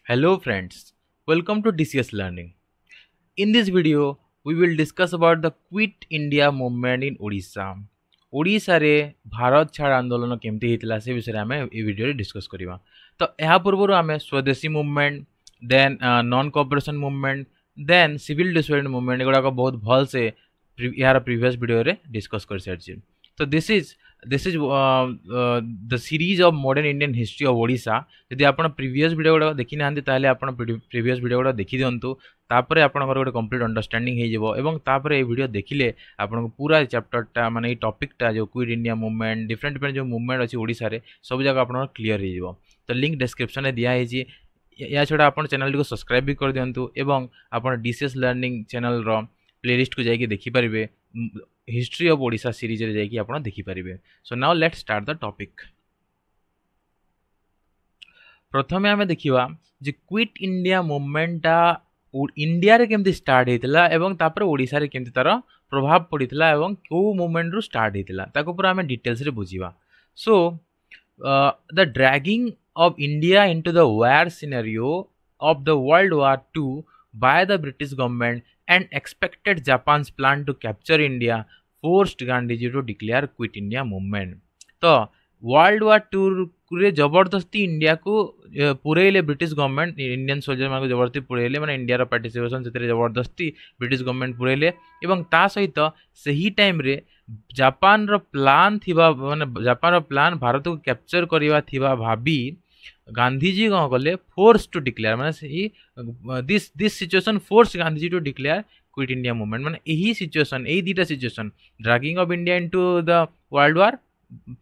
Hello friends, welcome to DCS Learning. In this video, we will discuss about the Quit India movement in Odisha. Odisha रे भारत छाड़ आंदोलन केमती होता से विषय में ये वीडियो डिस्कस करवा। तो यहाँ पूर्व आम Swadeshi movement then non cooperation movement then civil disobedient movement एगुड़ाक बहुत भल से यार प्रीवियस वीडियो रे डिस्कस कर सारी। तो this is the series of modern Indian history of Odisha. यदि आप प्रीवियस वीडियो गुड़ा देखी ना ताहले आप प्रीवियस वीडियो गुड़ा देखी दिंतु तापर आपंकर गोटे कंप्लीट अंडरस्टैंडिंग हो ये वीडियो देखिले आपको पूरा चैप्टरटा माने टॉपिकटा जो quit India movement different different जो मूवमेंट अच्छी ओडिशा रे सब जगह आप क्लीयर हो। तो लिंक डिस्क्रिप्शन में दिखाई या छड़ा आप चैनल को सब्सक्राइब भी कर दिंतु एवं आप डीसीएस लर्निंग चैनल रो प्लेलिस्ट को जाकि देखिपारे हिस्ट्री ऑफ ओडिशा सीरीज रे जाकि आप देखिपारे। So now let's start the topic. प्रथमे आम देखा जे क्विट इंडिया मूवमेंटा इंडिया रे केमती स्टार्ट होता एवं तापर ओडिशा रे केमती तार प्रभाव पड़ता एवं को मूवमेंट रू स्टार्ट होता ताको पूरा आम डिटेल्स रे बुझीबा। So the dragging of India into the war scenario of the world war two by the British government and expected Japan's plan to capture India forced Gandhiji to declare quit India movement. तो world war two रे जबरदस्ती India को पुरेले British government Indian soldier मान जबरदस्ती पुरेले माने India participation से जबरदस्ती ब्रिटिश गवर्नमेंट पुरेले एवं ता सहित सही टाइम रे जापान रो प्लान थिबा माने जापान रो प्लान भारत को कैप्चर करवा थिबा भाबी गांधीजी कौन कले फोर्स टू डिक्लेयर माने this situation force Gandhiji to declare quit India movement माने यही सिचुएशन यही दुटा situation dragging of India into the world war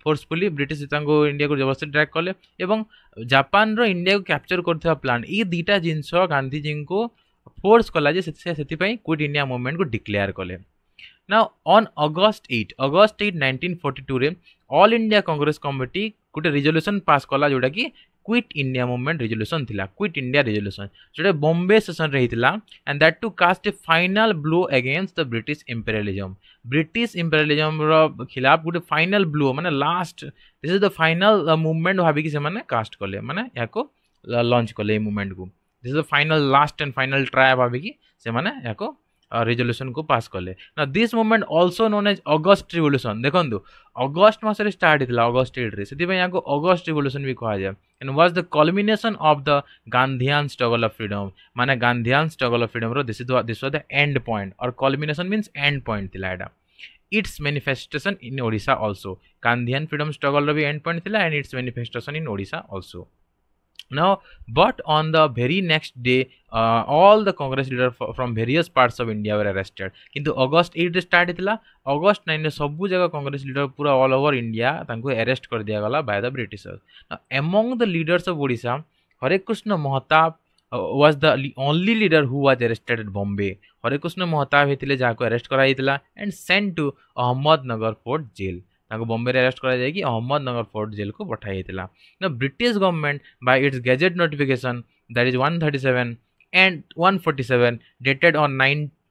forcefully British India को जबरदस्ती ड्रैग कले एवं जापान रो इंडिया को कैप्चर करथिबा प्लान ये दुटा जिनस गांधीजी को फोर्स कला जे से क्विट इंडिया मूवमेंट को डिक्लेयर कले। नाउ ऑन अगस्त 8 1942 रे ऑल इंडिया कांग्रेस कमिटी गोटे रिजोल्यूशन पास कला जोटा कि क्विट इंडिया मूवमेंट रिजोल्यूशन थिला क्विट इंडिया रिजोल्यूशन जोटा बॉम्बे सेशन रे हितला and that to cast a final blow against the British imperialism रो खिलाफ गोटे फाइनल ब्लो माने last this is the final movement भाबी कि से माने कास्ट कले माने याको लॉन्च कले ए मूवमेंट को this is the final last and final try भाबी कि से माने याको रिजोल्यूशन को पास कले। ना this movement also known as August revolution देखो अगस्ट मसरे स्टार्ट होता अगस्ट 8 रे से अगस्ट रिवोल्यूशन भी कहा जाए and was the culmination of the Gandhian struggle of freedom माने गांधीयन स्ट्रगल ऑफ फ्रीडम रो this was the end point और कल्मिनेशन मीन्स एंड पॉइंट थिला एटा its manifestation in Odisha also Gandhian freedom struggle रो भी एंड पॉइंट थिला and its manifestation in Odisha also. Now, but on the very next day, all the Congress leaders from various parts of India were arrested. किंतु अगस्त 8 रे start होता अगस्त 9 रे सबू जगह Congress leader पूरा ऑल ओवर इंडिया तांको अरेस्ट कर दिया गला by the Britishers. Among the leaders of Odisha, Hare Krishna Mahatab was the only leader who was arrested at Bombay. Hare Krishna Mahatab हेतिले जाको अरेस्ट करा हितला and sent to Ahmednagar Fort jail. Bombay arrest करा जाएगी Ahmednagar fort jail को पठाई ना British government by it's gadget notification that is 137 and 147 dated on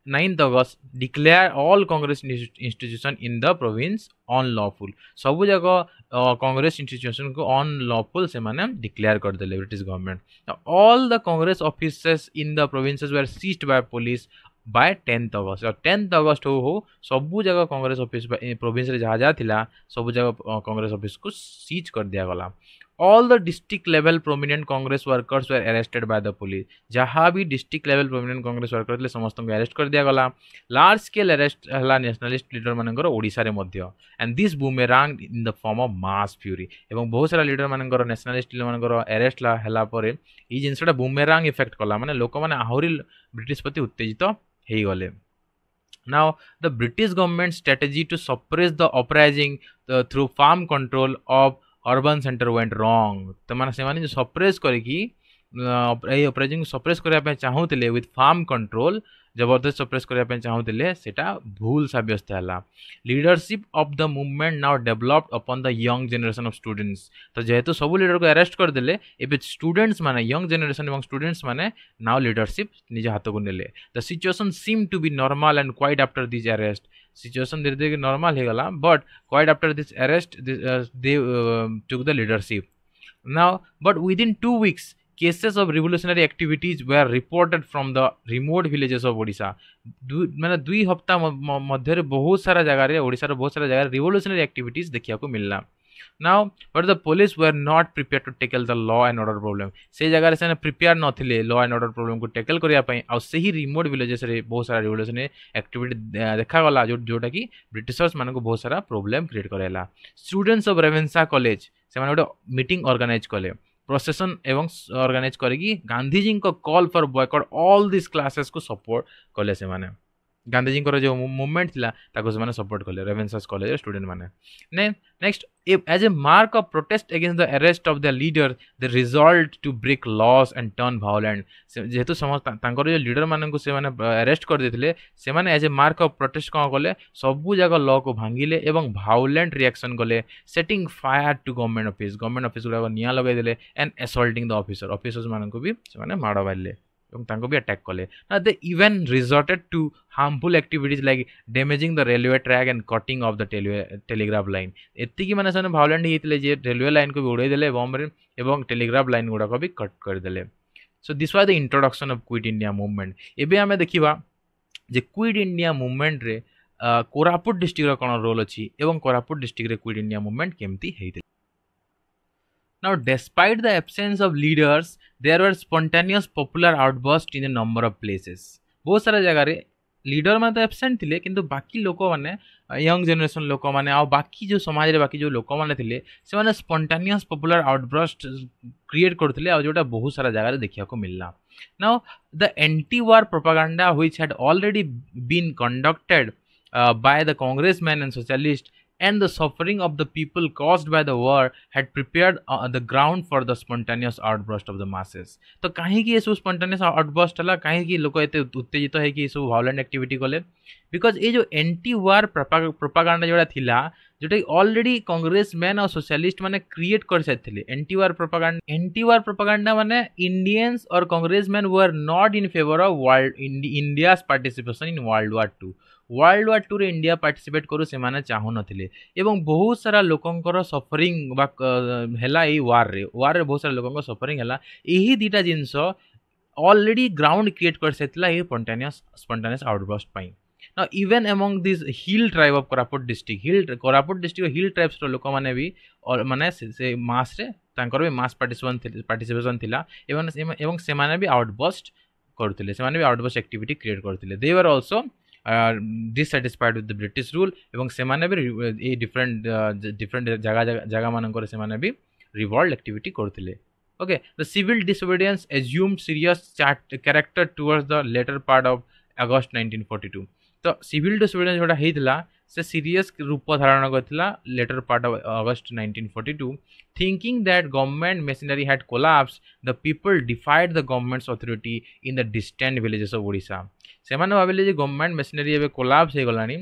9th August declare all Congress institution in the province unlawful सब जगह Congress institution को unlawful से माने डिक्लेयर कर देले British government. All the Congress offices in the provinces were seized by police by 10th August और 10th अगस्त हो सबू जगह कांग्रेस ऑफिस प्रोविंस रे जहाँ जहाँ थिला सबू जगह कांग्रेस ऑफिस को सीज कर दिया गला। All the district level prominent Congress workers were arrested by the police जहाँ भी district level prominent Congress worker थे समस्त को अरेस्ट कर दिया गला। लार्ज स्केल अरेस्ट हला नेशनलिस्ट लीडर मानकर ओडिशा रे मध्य and this boomerang in the form of mass fury एवं बहुत सारा लीडर मानकर नेशनलिस्ट लीडर मानकर अरेस्ट हला परे ई जिनसटा बूमेरांग इफेक्ट कला माने लोक माने आहुरी ब्रिटिश प्रति उत्तेजित हे गले। Now the British government strategy to suppress the uprising through farm control of urban center went wrong। तो माने से माने जो सप्रेस करिकी अपराइजिंग सप्रेस करबा चाहूतिले विथ फार्म कंट्रोल जबरदस्त सप्रेस करबा चाहूतिले सेटा भूल साब्यस्त हला। Leadership of the movement now developed upon the young generation of students तो जेहेतु सब लीडर को अरेस्ट कर देले एबे स्टूडेंट्स माने यंग जनरेशन एवं स्टूडेंट्स माने नाउ लीडरशिप निज हाथ को नेले। The situation seem to be normal and quite after this arrest situation धीरे धीरे नॉर्मल हो गला but quite after this arrest they took the leadership. Now but within 2 weeks cases of revolutionary activities were reported from the remote villages of Odisha. माने 2 हफ्ता मध्य बहुत सारा जगह ओडिशा बहुत सारा जगह रिवोल्यूशनरी एक्टिविटीज देखा को मिलला. Now, but the police were not prepared to tackle the law and order problem. से जगह से प्रिपेयर नथिले law and order problem को टैकल करिया पई आ सही रिमोट विलेजेस रे बहुत सारा रिवोल्यूशनरी एक्टिविटी देखा गला जोटा कि ब्रिटिशर्स मान को बहुत सारा प्रॉब्लम क्रिएट करेला. स्टूडेंट्स ऑफ रेवेन्सा कॉलेज से माने गोटे मीटिंग ऑर्गेनाइज कले, प्रोसेसन एवं ऑर्गेनाइज करिकी गांधी जी को call for boycott all this classes को सपोर्ट कले. से माने गांधी जी जो मूवमेंट थिला ताको से माने सपोर्ट कले रेवेन्सा कॉलेज स्टूडेंट माने. Next, as a mark of protest against the arrest of the leader they resolve to break laws and turn violent. जेहेतु समस्त तांकर जो लीडर मानन को से माने अरेस्ट कर देथिले से माने as a mark of protest कोन कले सबु जगह लॉ को भांगिले एवं वायलेंट रिएक्शन कले, setting fire to government office गुडा निया लगाई देले एंड असॉल्टिंग द ऑफिसर्स मानन को भी से माने माड़ मारले एवं तांको भी अटैक कले. They even resorted to harmful activities like damaging the railway track and cutting off the telegraph line. एतिकी माने से वायलेंट होइतिले जे रेलवे लाइन को भी उड़ाई देले बम रे एवं टेलीग्राफ लाइन गुडा को भी कट कर देले. So this was the introduction of quit India movement. एबे हमें देखिबा जे क्विट इंडिया मूवमेंट रे कोरापुट डिस्ट्रिक्ट रो कोन रोल अछि एवं कोरापुट डिस्ट्रिक्ट रे क्विट इंडिया मूवमेंट केमती हेइतिले. Now, despite the absence of leaders, there were spontaneous popular outbursts in a number of places. बहुत सारा जगह रे लीडर माने तो एब्सेंट थिले किंतु बाकी लोक माने यंग जनरेशन लोक माने आ बाकी जो समाज रे बाकी जो लोक माने थिले से माने स्पॉन्टेनियस पॉपुलर आउटबर्स्ट क्रिएट करथिले आ जोटा बहुत सारा जगह रे देखिया को मिलला. Now the anti war propaganda which had already been conducted by the congressmen and socialists and the suffering of the people caused by the war had prepared the ground for the spontaneous outburst of the masses. तो कहीं की ये सब spontaneous outburst हला कहीं की लोग इतने उत्तेजित है कि ये सब violent activity कले because ये जो anti war propaganda जोड़ा थिला जोटा ऑलरेडी कांग्रेस मैन और सोशलिस्ट माने क्रिएट कर सकते. एंटी वार प्रोपेगेंडा माने इंडियंस और Congress man were not in favour of world India's participation in world war 2 रे इंडिया पार्टिसिपेट करू से माने चाहू नथिले एवं बहुत सारा लोकंकर सफरिंग बा हैला ए वार रे बहुत सारा लोकंकर सफरिंग हैला. एही दीटा जिंस ऑलरेडी ग्राउंड क्रिएट कर सकला ए spontaneous outburst pi. Now, even among these hill tribe of Koraput district hill tribes रो लोक माने भी और माने से मास रे तांकर भी मास पार्टिसिपेशन थिला एवं से माने भी आउटबर्स्ट करथिले से माने भी आउटबर्स्ट एक्टिविटी क्रिएट करथिले. They were also dissatisfied with the British rule एवं से माने भी different जगह मानकर से माने भी revolt activity करथिले. Okay, the civil disobedience assumed serious character towards the later part of August 1942. तो सिविल डिसोबीडियंस जोटा हेइतला से सीरियस रूप धारण करथिला later part of August 1942. Thinking that government machinery had collapsed the people defied the government's authority in the distant villages of Odisha. से माने भाबिले जे गवर्नमेंट मशीनरी एबे कोलैप्स हे गलानी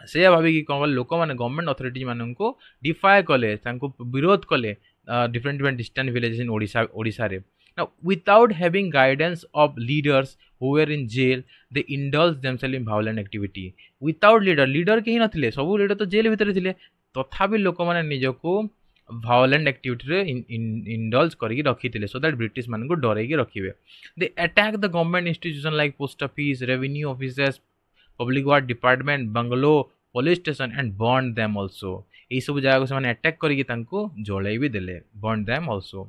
से भाबी कि कोन लोक माने गवर्नमेंट अथॉरिटी मानन को डिफाई कले तांको विरोध कले different distant villages in Odisha रे. Now, without having guidance of leaders who were in jail, they indulged themselves in violent activity. Without leader केही नथिले सब लीडर तो जेल भितर थिले तथापि लोक माने निजको violent activity रे indulge करके रखिथिले so that British मान को डरेकी रखिबे. They attacked the government institution like post office, revenue offices, public works department, bungalow, police station and burned them also. ये सब जगह को से अटैक करके तांको जळाई भी देले burn them also.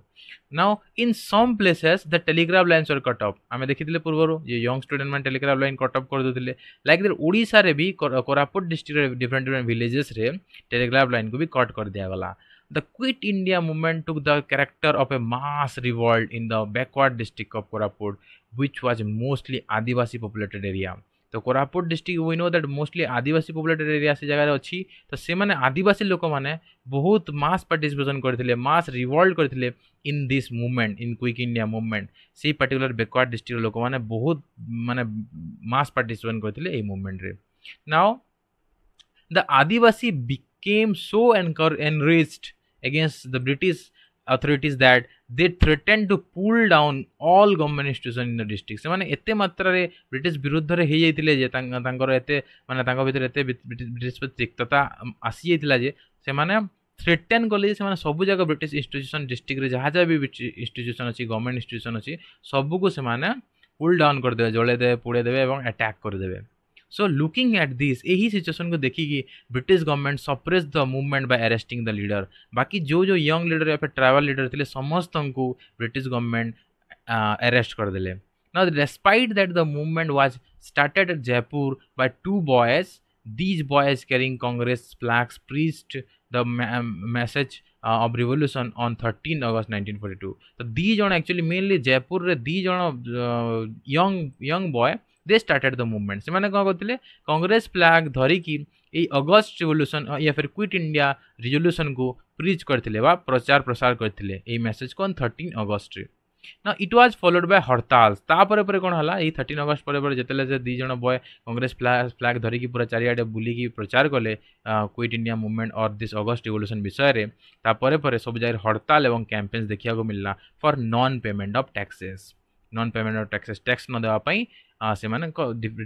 Now in some places the telegraph lines were cut off. आमे देखिथिले पूर्वरो जे यंग स्टूडेंट मान टेलीग्राफ लाइन कट ऑफ कर देथिले लाइक देयर ओडिसा रे भी कोरापुट डिस्ट्रिक्ट डिफरेंट विलेजेस रे टेलीग्राफ लाइन को भी कट कर दिया गला. The Quit India movement took the character of a mass revolt in the backward district of Koraput, which was mostly Adivasi populated area. तो Koraput district we know that mostly Adivasi populated area से जगह अच्छी तो से माने आदिवासी लोक माने बहुत मास पार्टिसिपेशन करथिले मास रिवोल्ट करथिले in this movement in quick India movement. से पर्टिकुलर बैकवर्ड डिस्ट्रिक्ट लोक माने बहुत माने मास पार्टिसिपेशन करथिले ए मूवमेंट रे. Now the Adivasi became so enraged against the British authorities that they threatened to pull down all government institutions in the district. से माने एते मात्रा रे ब्रिटिश विरुद्ध रे हे जाइतिले जे तांकर एते माने तांको भितर एते ब्रिटिश प्रति तिक्तता आसी जाइतिला जे से माने थ्रेटन कले से सब जगह ब्रिटिश इंस्टीट्यूशन डिस्ट्रिक्ट जहाँ जहाँ भी इंस्टीट्यूशन अच्छी गवर्नमेंट इंस्टीट्यूशन अच्छी सबको से पुल डाउन करदे जलैदे पोड़ेदेवे और अटैक करदे सो लुकिंग एट दिस यही सिचुएशन को देखिकी British government suppress the movement by arresting the leader बाकी जो जो यंग लीडर या फिर ट्राइबल लीडर थे समस्त को ब्रिटिश गवर्नमेंट अरेस्ट करदे Now, despite that the movement was started at Jaipur by two boys, these boys carrying Congress flags preached the message of revolution on 13 August 1942. So, these jana actually mainly Jaipur re these jana young boy they started the movement. से माने कौन करते Congress flag धरी की ये अगस्त revolution या फिर quit India revolution को प्रीच करते बा प्रचार प्रसार करते ये मैसेज को 13 अगस्त रे ना इट वाज फॉलोड बाय हड़ताल तापर पर कौन है 13 अगस्त पर जिते दी जन बॉय कांग्रेस फ्लैग धरिकी पूरा चारियाडे बुलिकी प्रचार कले क्विट इंडिया मूवमेंट और दिस अगस्त रिवोल्यूशन विषय में सब जगह हड़ताल और कैंपेन्स देखा मिलला for non payment of taxes non payment of taxes tax न देवाई से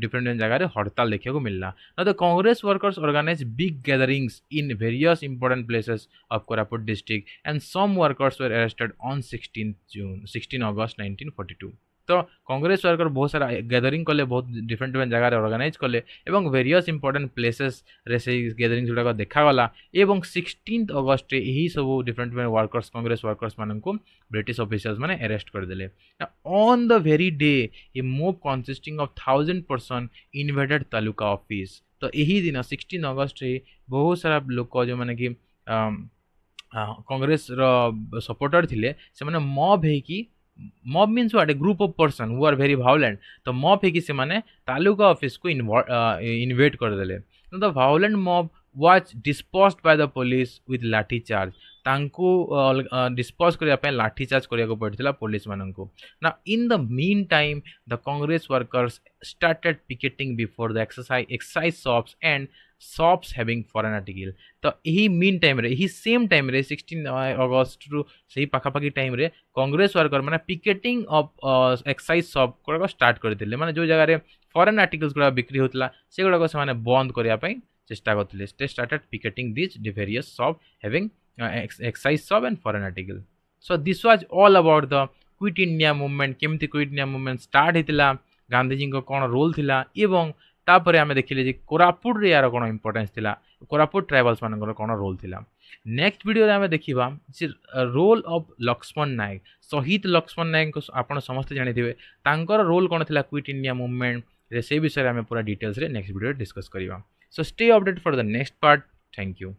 डिफरेंट जगह हड़ताल देखा मिलला ना the Congress workers organise big gatherings in various important places of Koraput district and some workers were arrested on 16 August 1942 तो कांग्रेस वर्कर बहुत सारा गैदरिंग कले बहुत डिफरेंट जगह ऑर्गेनाइज कले एवं वेरियस इंपोर्टेंट प्लेसेस रे से गैदरिंग गुड़ाक देखागला एवं 16 अगस्त यही सब डिफरेंट वर्कर्स कांग्रेस वर्कर्स मान को ब्रिटिश ऑफिसर्स माने अरेस्ट करदे on the very day A move consisting of 1000 person invaded taluka office तो यही दिन 16 अगस्त बहुत सारा लोक जो माने कि कांग्रेस रो सपोर्टर थिले से माने मॉब है कि mob means what a group of person who are very violent तो मॉब है कि से माने तालुका ऑफिस को इन्वेट कर देले तो the violent mob was disposed bye the police with लाठी चार्ज तांको डिस्पोज करिया पे लाठी चार्ज करिया को पड़थिला पुलिस मानन को ना in the mean time the Congress workers started picketing before the excise shops and shops having foreign article तो यही मीन टाइम रे यही सेम टाइम रे 16 अगस्त रु सही पाखापाखी टाइम रे कांग्रेस वर्कर माने पिकेटिंग ऑफ एक्साइज शॉप को स्टार्ट करथिले माने जो जगह रे फॉरेन आर्टिकल्स गुडा बिक्री होतला से गुडा से माने बंद करिया पई चेष्टा करथिले they started picketing this various shop having excise shop and foreign article so this was all about the quit India movement केमती क्विट इंडिया मूवमेंट स्टार्ट होता गांधी जी को कौन रोल थिला एवं तापर आम देखिले जे कोरापुट रे यार कौन इंपोर्टेंस थिला कोरापुट ट्राइबल्स मानकर कौन रोल थिला नेक्स्ट वीडियो रे आम देखिबा जे रोल ऑफ लक्ष्मण नायक शहीद लक्ष्मण नायक को आपण समस्त जानिथिबे तांकर रोल कौन थिला क्विट इंडिया मूवमेंट रे से विषय आम पूरा डिटेल्स रे नेक्स्ट वीडियो डिस्कस करिबा so stay update for the next part thank you.